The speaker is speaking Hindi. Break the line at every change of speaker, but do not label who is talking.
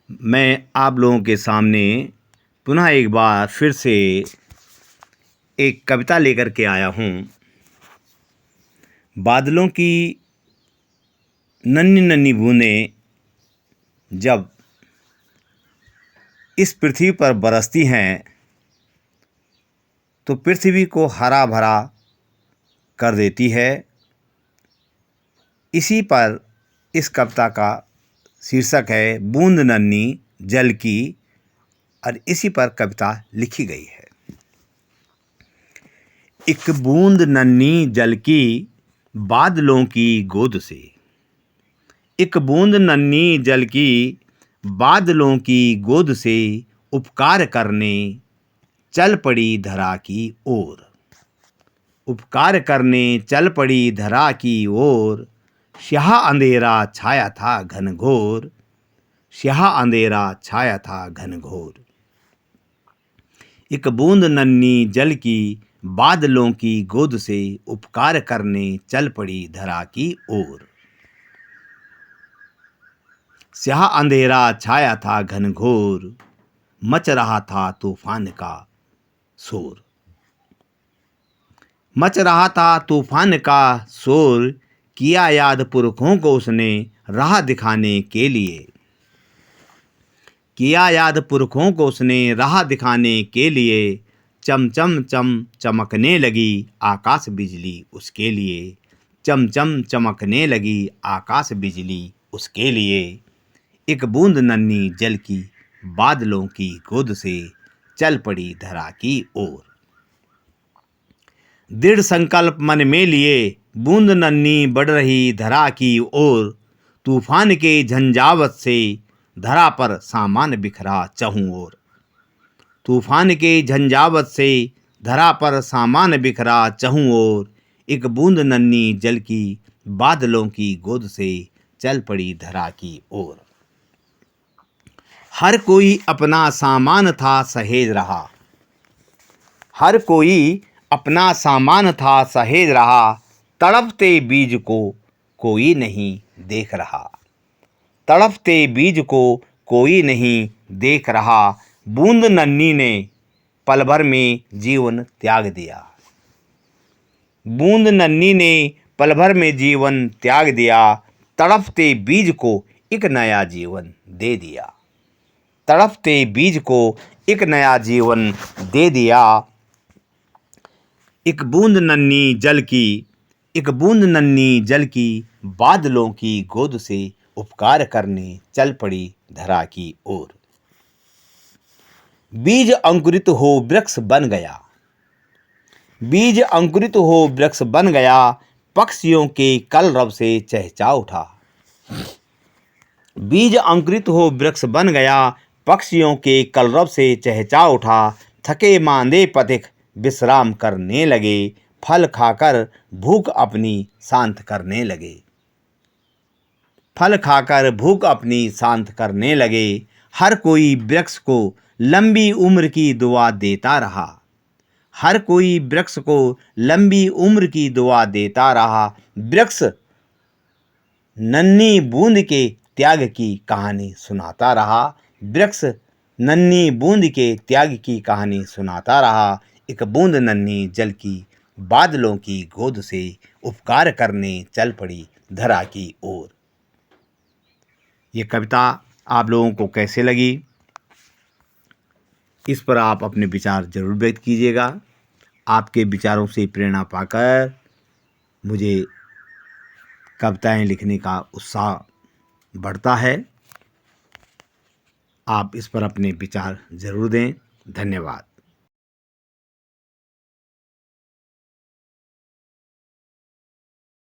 मैं आप लोगों के सामने पुनः एक बार फिर से एक कविता लेकर के आया हूँ। बादलों की नन्ही नन्ही बूंदें जब इस पृथ्वी पर बरसती हैं तो पृथ्वी को हरा भरा कर देती है। इसी पर इस कविता का शीर्षक है बूंद नन्ही जल की, और इसी पर कविता लिखी गई है। एक बूंद नन्ही जल की बादलों की गोद से, एक बूंद नन्ही जल की बादलों की गोद से उपकार करने चल पड़ी धरा की ओर। उपकार करने चल पड़ी धरा की ओर, स्याह अंधेरा छाया था घनघोर, स्याह अंधेरा छाया था घनघोर। एक बूंद नन्ही जल की बादलों की गोद से उपकार करने चल पड़ी धरा की ओर। स्याह अंधेरा छाया था घनघोर, मच रहा था तूफान का शोर। मच रहा था तूफान का शोर, किया याद पुरखों को उसने राह दिखाने के लिए। किया याद पुरखों को उसने राह दिखाने के लिए, चम चम चम चमकने लगी आकाश बिजली उसके लिए। चम चम चमकने लगी आकाश बिजली उसके लिए। एक बूंद नन्ही जल की बादलों की गोद से चल पड़ी धरा की ओर। दृढ़ संकल्प मन में लिए बूंद नन्ही बढ़ रही धरा की ओर। तूफान के झंझावत से धरा पर सामान बिखरा चहुं ओर। तूफान के झंझावत से धरा पर सामान बिखरा चहुं ओर। एक बूंद नन्ही जल की बादलों की गोद से चल पड़ी धरा की ओर। हर कोई अपना सामान था सहेज रहा, हर कोई अपना सामान था सहेज रहा। तड़पते बीज को कोई नहीं देख रहा, तड़पते बीज को कोई नहीं देख रहा। बूंद नन्ही ने पल भर में जीवन त्याग दिया, बूंद नन्ही ने पल भर में जीवन त्याग दिया। तड़पते बीज को एक नया जीवन दे दिया, तड़पते बीज को एक नया जीवन दे दिया। एक बूंद नन्ही जल की, एक बूंद नन्ही जल की बादलों की गोद से उपकार करने चल पड़ी धरा की ओर। बीज अंकुरित हो वृक्ष बन गया, बीज अंकुरित हो वृक्ष बन गया। पक्षियों के कलरव से चहचहा उठा, बीज अंकुरित हो वृक्ष बन गया। पक्षियों के कलरव से चहचहा उठा। थके मांदे पथिक विश्राम करने लगे, फल खाकर भूख अपनी शांत करने लगे, फल खाकर भूख अपनी शांत करने लगे। हर कोई वृक्ष को लंबी उम्र की दुआ देता रहा, हर कोई वृक्ष को लंबी उम्र की दुआ देता रहा। वृक्ष नन्ही बूंद के त्याग की कहानी सुनाता रहा, वृक्ष नन्ही बूंद के त्याग की कहानी सुनाता रहा। एक बूंद नन्ही जल की बादलों की गोद से उपकार करने चल पड़ी धरा की ओर। ये कविता आप लोगों को कैसे लगी, इस पर आप अपने विचार जरूर व्यक्त कीजिएगा। आपके विचारों से प्रेरणा पाकर मुझे कविताएं लिखने का उत्साह बढ़ता है। आप इस पर अपने विचार जरूर दें। धन्यवाद।